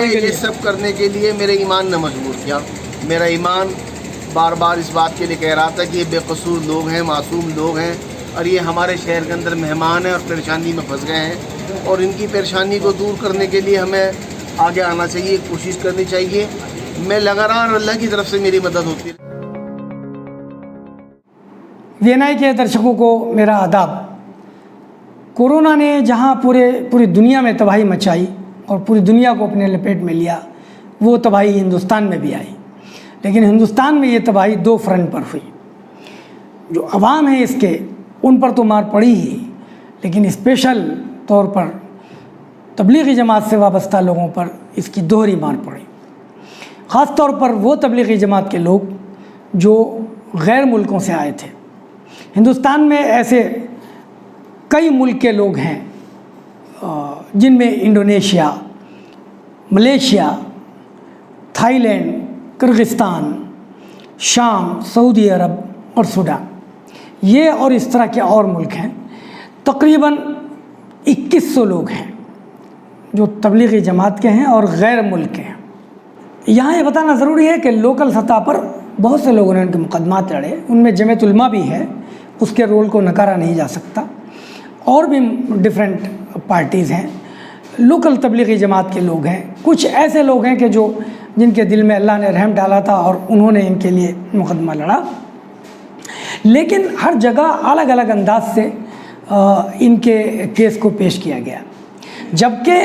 ये सब करने के लिए मेरे ईमान ने मजबूर किया। मेरा ईमान बार बार इस बात के लिए कह रहा था कि ये बेकसूर लोग हैं, मासूम लोग हैं और ये हमारे शहर के अंदर मेहमान हैं और परेशानी में फंस गए हैं और इनकी परेशानी को दूर करने के लिए हमें आगे आना चाहिए, कोशिश करनी चाहिए। मैं लगा रहा और अल्लाह की तरफ से मेरी मदद होती है। वीएनआई के दर्शकों को मेरा आदाब। कोरोना ने जहां पूरी दुनिया में तबाही मचाई और पूरी दुनिया को अपने लपेट में लिया, वो तबाही हिंदुस्तान में भी आई। लेकिन हिंदुस्तान में ये तबाही दो फ्रंट पर हुई। जो अवाम है इसके, उन पर तो मार पड़ी ही, लेकिन स्पेशल तौर पर तबलीगी जमात से वाबस्ता लोगों पर इसकी दोहरी मार पड़ी। ख़ास तौर पर वो तबलीगी जमात के लोग जो गैर मुल्कों से आए थे। हिंदुस्तान में ऐसे कई मुल्क के लोग हैं जिनमें इंडोनेशिया, मलेशिया, थाईलैंड, किर्गिस्तान, शाम, सऊदी अरब और सूडान, ये और इस तरह के और मुल्क हैं। तकरीबन 2100 लोग हैं जो तबलीगी जमात के हैं और गैर मुल्क के हैं। यहाँ ये बताना ज़रूरी है कि लोकल सतह पर बहुत से लोगों ने उनके मुकदमात लड़े, उनमें जमीयत उलमा भी है, उसके रोल को नकारा नहीं जा सकता। और भी डिफरेंट पार्टीज़ हैं, लोकल तबलीगी जमात के लोग हैं, कुछ ऐसे लोग हैं कि जिनके दिल में अल्लाह ने रहम डाला था और उन्होंने इनके लिए मुकदमा लड़ा। लेकिन हर जगह अलग अलग अंदाज से इनके केस को पेश किया गया, जबकि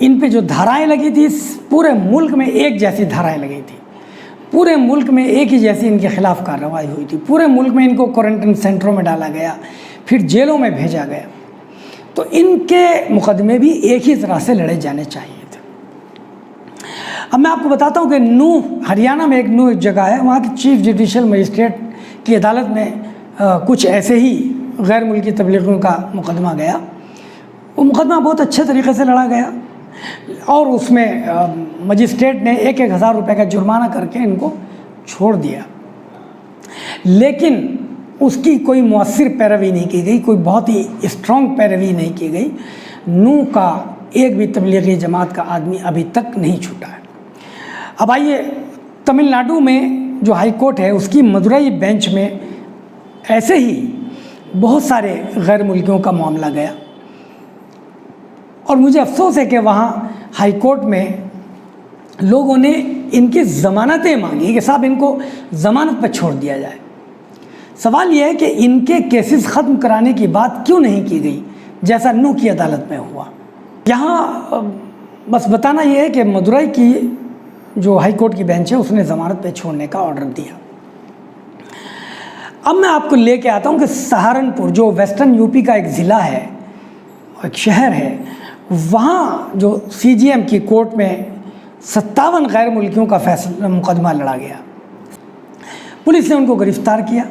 इन पे जो धाराएं लगी थी पूरे मुल्क में एक जैसी धाराएं लगी थी। पूरे मुल्क में एक ही जैसी इनके खिलाफ कार्रवाई हुई थी। पूरे मुल्क में इनको क्वारंटाइन सेंटरों में डाला गया, फिर जेलों में भेजा गया। तो इनके मुकदमे भी एक ही तरह से लड़े जाने चाहिए थे। अब मैं आपको बताता हूँ कि नूह, हरियाणा में एक जगह है, वहाँ की चीफ जुडिशल मजिस्ट्रेट की अदालत में कुछ ऐसे ही गैर मुल्की तबलीगियों का मुकदमा गया। वो मुकदमा बहुत अच्छे तरीके से लड़ा गया और उसमें मजिस्ट्रेट ने 1,000 रुपये का जुर्माना करके इनको छोड़ दिया। लेकिन उसकी कोई मुअस्सिर पैरवी नहीं की गई, कोई बहुत ही स्ट्रॉन्ग पैरवी नहीं की गई। नूह का एक भी तबलीगी जमात का आदमी अभी तक नहीं छूटा है। अब आइए, तमिलनाडु में जो हाई कोर्ट है उसकी मदुरई बेंच में ऐसे ही बहुत सारे गैर मुल्कियों का मामला गया और मुझे अफसोस है कि वहाँ हाई कोर्ट में लोगों ने इनकी ज़मानतें मांगी कि साहब इनको ज़मानत पर छोड़ दिया जाए। सवाल यह है कि इनके केसेस ख़त्म कराने की बात क्यों नहीं की गई, जैसा नूह की अदालत में हुआ। यहाँ बस बताना यह है कि मदुरई की जो हाई कोर्ट की बेंच है उसने ज़मानत पे छोड़ने का ऑर्डर दिया। अब मैं आपको लेके आता हूँ कि सहारनपुर, जो वेस्टर्न यूपी का एक ज़िला है, एक शहर है, वहाँ जो सीजीएम की कोर्ट में 57 गैर मुल्कियों का फैसला मुकदमा लड़ा गया। पुलिस ने उनको गिरफ्तार किया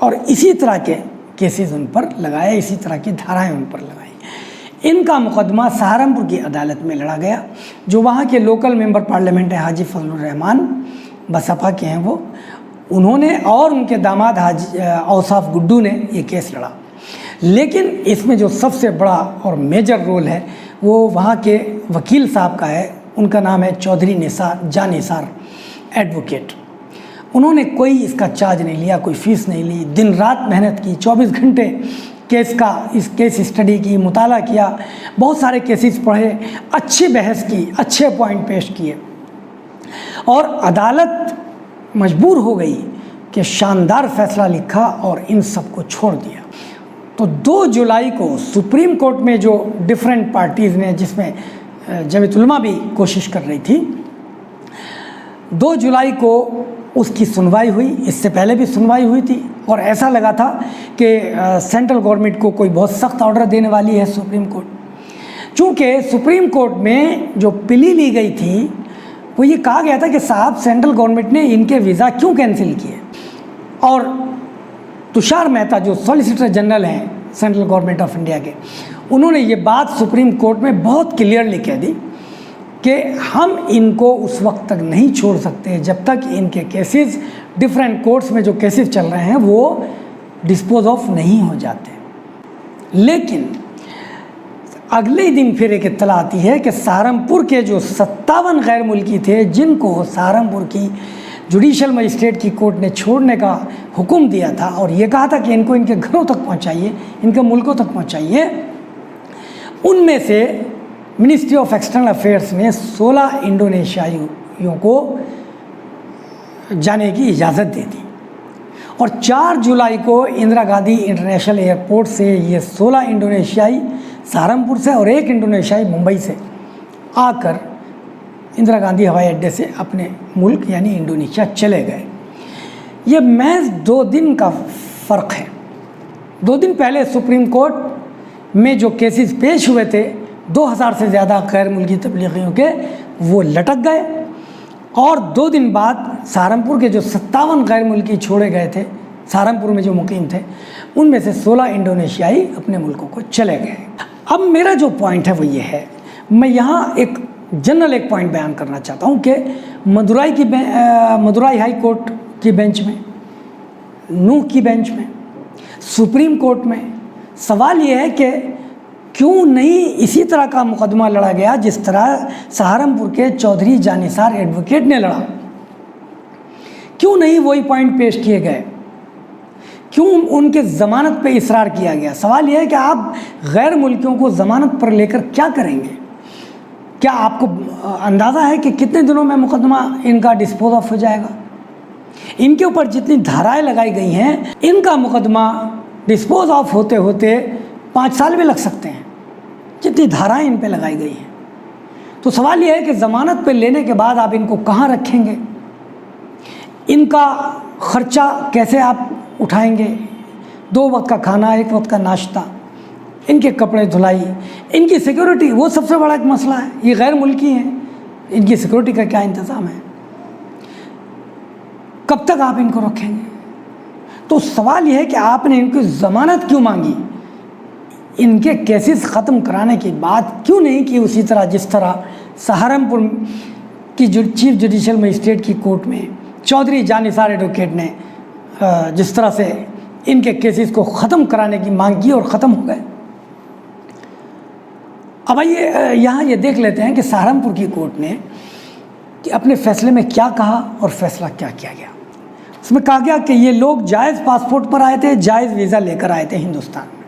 और इसी तरह के केसेस उन पर लगाए, इसी तरह की धाराएं उन पर लगाई। इनका मुकदमा सहारनपुर की अदालत में लड़ा गया। जो वहाँ के लोकल मेंबर पार्लियामेंट है हाजी फजलुर रहमान, बसपा के हैं वो, उन्होंने और उनके दामाद हाजी औसाफ गुड्डू ने ये केस लड़ा। लेकिन इसमें जो सबसे बड़ा और मेजर रोल है वो वहाँ के वकील साहब का है। उनका नाम है चौधरी निसार एडवोकेट। उन्होंने कोई इसका चार्ज नहीं लिया, कोई फ़ीस नहीं ली, दिन रात मेहनत की, 24 घंटे इस केस स्टडी की, मुताला किया, बहुत सारे केसेस पढ़े, अच्छी बहस की, अच्छे पॉइंट पेश किए और अदालत मजबूर हो गई कि शानदार फैसला लिखा और इन सबको छोड़ दिया। तो 2 जुलाई को सुप्रीम कोर्ट में जो डिफरेंट पार्टीज़ ने, जिसमें जमीयत उलमा भी कोशिश कर रही थी, 2 जुलाई को उसकी सुनवाई हुई। इससे पहले भी सुनवाई हुई थी और ऐसा लगा था कि सेंट्रल गवर्नमेंट को कोई बहुत सख्त ऑर्डर देने वाली है सुप्रीम कोर्ट। चूँकि सुप्रीम कोर्ट में जो प्ली ली गई थी वो ये कहा गया था कि साहब सेंट्रल गवर्नमेंट ने इनके वीज़ा क्यों कैंसिल किए, और तुषार मेहता जो सॉलिसिटर जनरल हैं सेंट्रल गवर्नमेंट ऑफ इंडिया के, उन्होंने ये बात सुप्रीम कोर्ट में बहुत क्लियरली कह दी कि हम इनको उस वक्त तक नहीं छोड़ सकते जब तक इनके केसेस डिफरेंट कोर्ट्स में जो केसेस चल रहे हैं वो डिस्पोज ऑफ नहीं हो जाते। लेकिन अगले ही दिन फिर एक इत्तला आती है कि सहारनपुर के जो 57 गैर मुल्की थे, जिनको सहारनपुर की जुडिशल मजिस्ट्रेट की कोर्ट ने छोड़ने का हुक्म दिया था और ये कहा था कि इनको इनके घरों तक पहुंचाइए, इनके मुल्कों तक पहुंचाइए, उनमें से मिनिस्ट्री ऑफ एक्सटर्नल अफेयर्स ने 16 इंडोनेशियाइयों को जाने की इजाज़त दे दी और 4 जुलाई को इंदिरा गांधी इंटरनेशनल एयरपोर्ट से ये 16 इंडोनेशियाई सहारनपुर से और 1 इंडोनेशियाई मुंबई से आकर इंदिरा गांधी हवाई अड्डे से अपने मुल्क यानी इंडोनेशिया चले गए। ये महज 2 दिन का फ़र्क है। 2 दिन पहले सुप्रीम कोर्ट में जो केसेस पेश हुए थे 2000 से ज़्यादा गैर मुल्की तबलीगियों के, वो लटक गए और 2 दिन बाद सहारनपुर के जो 57 गैर मुल्की छोड़े गए थे, सहारनपुर में जो मुकीम थे, उनमें से 16 इंडोनेशियाई अपने मुल्कों को चले गए। अब मेरा जो पॉइंट है वो ये है, मैं यहाँ एक जनरल एक पॉइंट बयान करना चाहता हूँ कि मदुराई हाई कोर्ट की बेंच में, नूह की बेंच में, सुप्रीम कोर्ट में सवाल ये है कि क्यों नहीं इसी तरह का मुकदमा लड़ा गया जिस तरह सहारनपुर के चौधरी जानिसार एडवोकेट ने लड़ा। क्यों नहीं वही पॉइंट पेश किए गए, क्यों उनके ज़मानत पे इसरार किया गया। सवाल यह है कि आप गैर मुल्कियों को ज़मानत पर लेकर क्या करेंगे। क्या आपको अंदाज़ा है कि कितने दिनों में मुकदमा इनका डिस्पोज ऑफ हो जाएगा। इनके ऊपर जितनी धाराएं लगाई गई हैं, इनका मुकदमा डिस्पोज ऑफ होते होते 5 साल भी लग सकते हैं, जितनी धाराएं इन पे लगाई गई हैं। तो सवाल यह है कि ज़मानत पे लेने के बाद आप इनको कहाँ रखेंगे, इनका ख़र्चा कैसे आप उठाएंगे, 2 वक्त का खाना, 1 वक्त का नाश्ता, इनके कपड़े धुलाई, इनकी सिक्योरिटी, वो सबसे बड़ा एक मसला है। ये गैर मुल्की हैं, इनकी सिक्योरिटी का क्या इंतज़ाम है, कब तक आप इनको रखेंगे। तो सवाल यह है कि आपने इनकी ज़मानत क्यों मांगी, इनके केसेस ख़त्म कराने की बात क्यों नहीं की उसी तरह जिस तरह सहारनपुर की चीफ जुडिशल मजिस्ट्रेट की कोर्ट में चौधरी जानिसार एडवोकेट ने जिस तरह से इनके केसेस को ख़त्म कराने की मांग की और ख़त्म हो गए। अब आइए यहाँ ये देख लेते हैं कि सहारनपुर की कोर्ट ने कि अपने फ़ैसले में क्या कहा और फैसला क्या किया गया। उसमें कहा गया कि ये लोग जायज़ पासपोर्ट पर आए थे, जायज़ वीज़ा लेकर आए थे हिंदुस्तान में,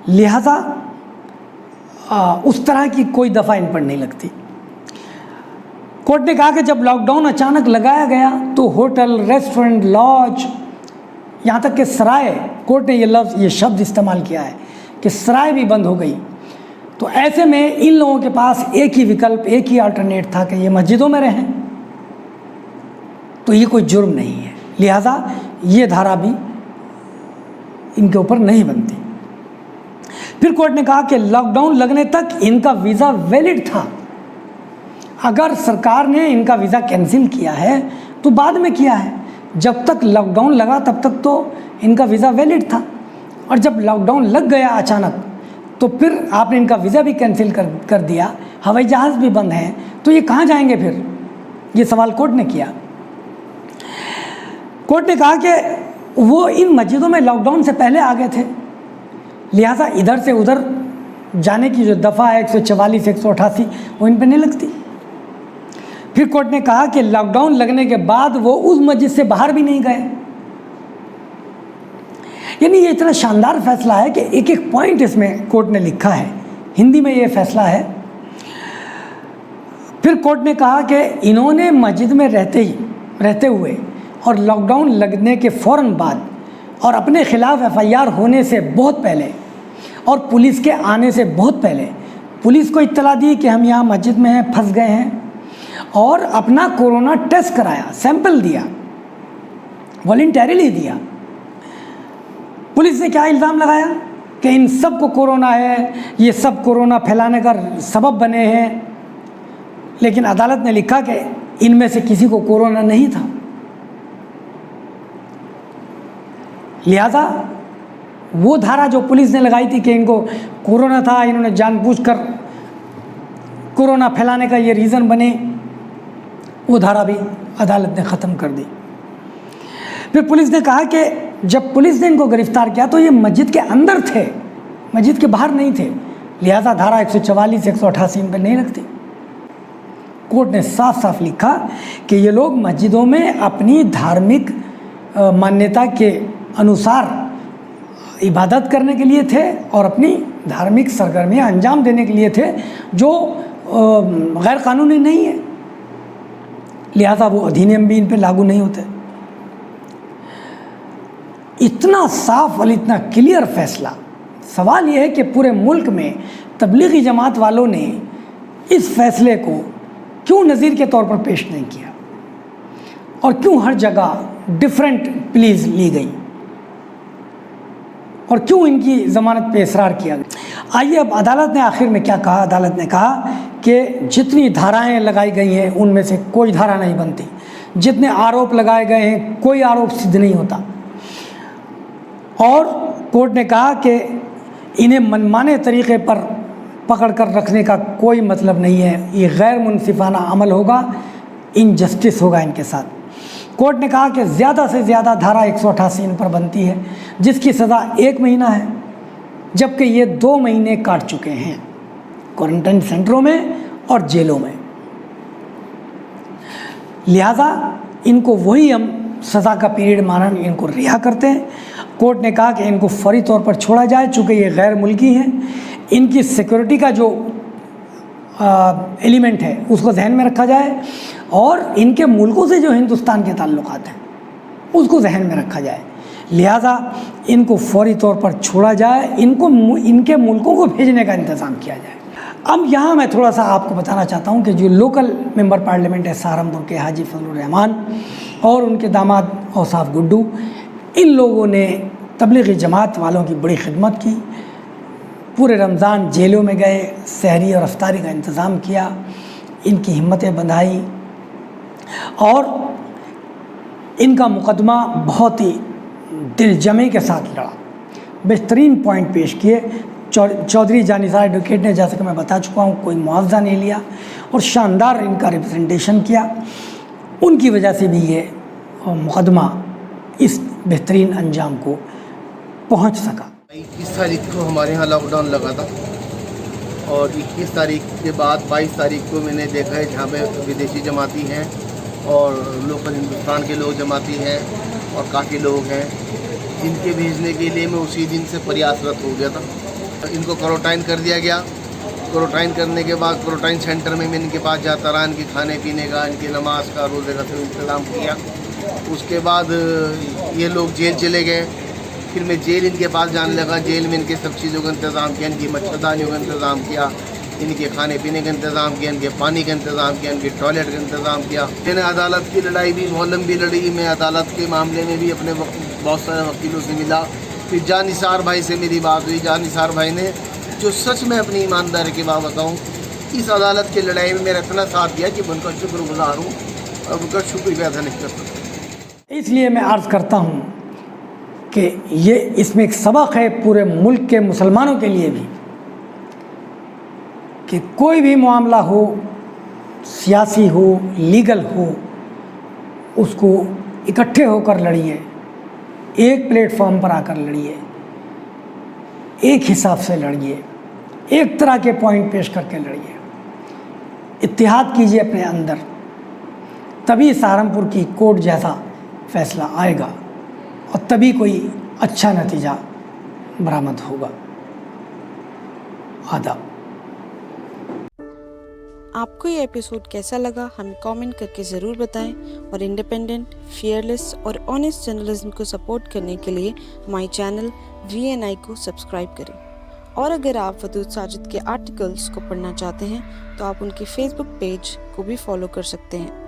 लिहाजा उस तरह की कोई दफ़ा इन पर नहीं लगती। कोर्ट ने कहा कि जब लॉकडाउन अचानक लगाया गया तो होटल, रेस्टोरेंट, लॉज, यहाँ तक कि सराय, कोर्ट ने ये शब्द इस्तेमाल किया है कि सराय भी बंद हो गई। तो ऐसे में इन लोगों के पास एक ही विकल्प, एक ही अल्टरनेट था कि ये मस्जिदों में रहें। तो ये कोई जुर्म नहीं है, लिहाजा ये धारा भी इनके ऊपर नहीं बनती। फिर कोर्ट ने कहा कि लॉकडाउन लगने तक इनका वीज़ा वैलिड था। अगर सरकार ने इनका वीज़ा कैंसिल किया है तो बाद में किया है, जब तक लॉकडाउन लगा तब तक तो इनका वीज़ा वैलिड था, और जब लॉकडाउन लग गया अचानक तो फिर आपने इनका वीज़ा भी कैंसिल कर दिया, हवाई जहाज़ भी बंद हैं, तो ये कहाँ जाएंगे फिर, ये सवाल कोर्ट ने किया। कोर्ट ने कहा कि वो इन मस्जिदों में लॉकडाउन से पहले आ गए थे, लिहाजा इधर से उधर जाने की जो दफ़ा है 144, 188 वो इन पर नहीं लगती। फिर कोर्ट ने कहा कि लॉकडाउन लगने के बाद वो उस मस्जिद से बाहर भी नहीं गए। यानी ये इतना शानदार फैसला है कि एक एक पॉइंट इसमें कोर्ट ने लिखा है, हिंदी में ये फैसला है। फिर कोर्ट ने कहा कि इन्होंने मस्जिद में रहते हुए और लॉकडाउन लगने के फ़ौरन बाद और अपने ख़िलाफ़ FIR होने से बहुत पहले और पुलिस के आने से बहुत पहले पुलिस को इत्तला दी कि हम यहाँ मस्जिद में हैं, फंस गए हैं, और अपना कोरोना टेस्ट कराया, सैंपल दिया, वॉलंटरीली दिया। पुलिस ने क्या इल्ज़ाम लगाया कि इन सब को कोरोना है, ये सब कोरोना फैलाने का सबब बने हैं, लेकिन अदालत ने लिखा कि इनमें से किसी को कोरोना नहीं था। लिहाजा वो धारा जो पुलिस ने लगाई थी कि इनको कोरोना था, इन्होंने जानबूझकर कोरोना फैलाने का ये रीज़न बने, वो धारा भी अदालत ने ख़त्म कर दी। फिर पुलिस ने कहा कि जब पुलिस ने इनको गिरफ़्तार किया तो ये मस्जिद के अंदर थे, मस्जिद के बाहर नहीं थे। लिहाजा धारा 144 188 इन पर नहीं लगती। कोर्ट ने साफ साफ लिखा कि ये लोग मस्जिदों में अपनी धार्मिक मान्यता के अनुसार इबादत करने के लिए थे और अपनी धार्मिक सरगर्मियाँ अंजाम देने के लिए थे, जो गैर कानूनी नहीं है। लिहाजा वो अधिनियम भी इन पे लागू नहीं होते। इतना साफ और इतना क्लियर फैसला। सवाल ये है कि पूरे मुल्क में तबलीगी जमात वालों ने इस फैसले को क्यों नज़ीर के तौर पर पेश नहीं किया और क्यों हर जगह डिफरेंट प्लीज ली गई और क्यों इनकी ज़मानत पे इसरार किया गया। आइए अब अदालत ने आखिर में क्या कहा। अदालत ने कहा कि जितनी धाराएं लगाई गई हैं उनमें से कोई धारा नहीं बनती, जितने आरोप लगाए गए हैं कोई आरोप सिद्ध नहीं होता। और कोर्ट ने कहा कि इन्हें मनमाने तरीक़े पर पकड़ कर रखने का कोई मतलब नहीं है, ये गैर मुनसिफाना अमल होगा, इनजस्टिस होगा इनके साथ। कोर्ट ने कहा कि ज़्यादा से ज़्यादा धारा 188 इन पर बनती है, जिसकी सज़ा 1 महीना है, जबकि ये 2 महीने काट चुके हैं क्वारंटाइन सेंटरों में और जेलों में। लिहाजा इनको वही हम सज़ा का पीरियड मानकर इनको रिहा करते हैं। कोर्ट ने कहा कि इनको फौरी तौर पर छोड़ा जाए, चूँकि ये गैर मुल्की हैं। इनकी सिक्योरिटी का जो एलिमेंट है उसको जहन में रखा जाए और इनके मुल्कों से जो हिंदुस्तान के ताल्लुकात हैं उसको जहन में रखा जाए। लिहाजा इनको फौरी तौर पर छोड़ा जाए, इनके मुल्कों को भेजने का इंतज़ाम किया जाए। अब यहाँ मैं थोड़ा सा आपको बताना चाहता हूँ कि जो लोकल मेंबर पार्लियामेंट है सहारनपुर के हाजी फजलुर रहमान और उनके दामाद औसाफ गुड्डू, इन लोगों ने तबलीगी जमात वालों की बड़ी खिदमत की। पूरे रमज़ान जेलों में गए, सहरी और अफ्तारी का इंतज़ाम किया, इनकी हिम्मतें बंधाई और इनका मुकदमा बहुत ही दिलजमे के साथ लड़ा। बेहतरीन पॉइंट पेश किए। चौधरी जानिसार एडवोकेट ने, जैसे कि मैं बता चुका हूँ, कोई मुआवजा नहीं लिया और शानदार इनका रिप्रेजेंटेशन किया। उनकी वजह से भी ये मुकदमा इस बेहतरीन अंजाम को पहुँच सका। 21 तारीख को हमारे यहाँ लॉकडाउन लगा था और 21 तारीख के बाद 22 तारीख को मैंने देखा है जहाँ पे विदेशी जमाती हैं और लोकल हिंदुस्तान के लोग जमाती हैं और काफ़ी लोग हैं, इनके भेजने के लिए मैं उसी दिन से प्रयासरत हो गया था। इनको क्वारंटाइन कर दिया गया। क्वारंटाइन करने के बाद क्वारंटाइन सेंटर में मैं इनके पास जाता रहा, इनके खाने पीने का, इनकी नमाज का, रोज़े का सब इंतज़ाम किया। उसके बाद ये लोग जेल चले गए। फिर मैं जेल इनके पास जाने लगा। जेल में इनके सब चीज़ों का इंतज़ाम किया, इनकी मच्छरदानियों का इंतज़ाम किया, इनके खाने पीने का इंतज़ाम किया, इनके पानी का इंतज़ाम किया, इनके टॉयलेट का इंतज़ाम किया। मैंने अदालत की लड़ाई भी बहुत लंबी लड़ी। मैं अदालत के मामले में भी अपने बहुत सारे वकीलों से मिला। फिर जानिसार भाई से मेरी बात हुई। जानिसार भाई ने, जो सच में अपनी ईमानदारी की बात बताऊँ, इस अदालत की लड़ाई में मेरा इतना साथ दिया कि मैं उनका शुक्रगुजार हूँ और उनका शुक्रिया अदा नहीं कर सकता। इसलिए मैं अर्ज़ करता हूँ कि ये इसमें एक सबक है पूरे मुल्क के मुसलमानों के लिए भी कि कोई भी मामला हो, सियासी हो, लीगल हो, उसको इकट्ठे होकर लड़िए, एक प्लेटफॉर्म पर आकर लड़िए, एक हिसाब से लड़िए, एक तरह के पॉइंट पेश करके लड़िए, इत्तेहाद कीजिए अपने अंदर, तभी सहारनपुर की कोर्ट जैसा फैसला आएगा और तभी कोई अच्छा नतीजा बरामद होगा। आदाब। आपको ये एपिसोड कैसा लगा हमें कमेंट करके ज़रूर बताएं और इंडिपेंडेंट, फियरलेस और ऑनेस्ट जर्नलिज्म को सपोर्ट करने के लिए हमारे चैनल VNI को सब्सक्राइब करें। और अगर आप वदूद साजिद के आर्टिकल्स को पढ़ना चाहते हैं तो आप उनके फेसबुक पेज को भी फॉलो कर सकते हैं।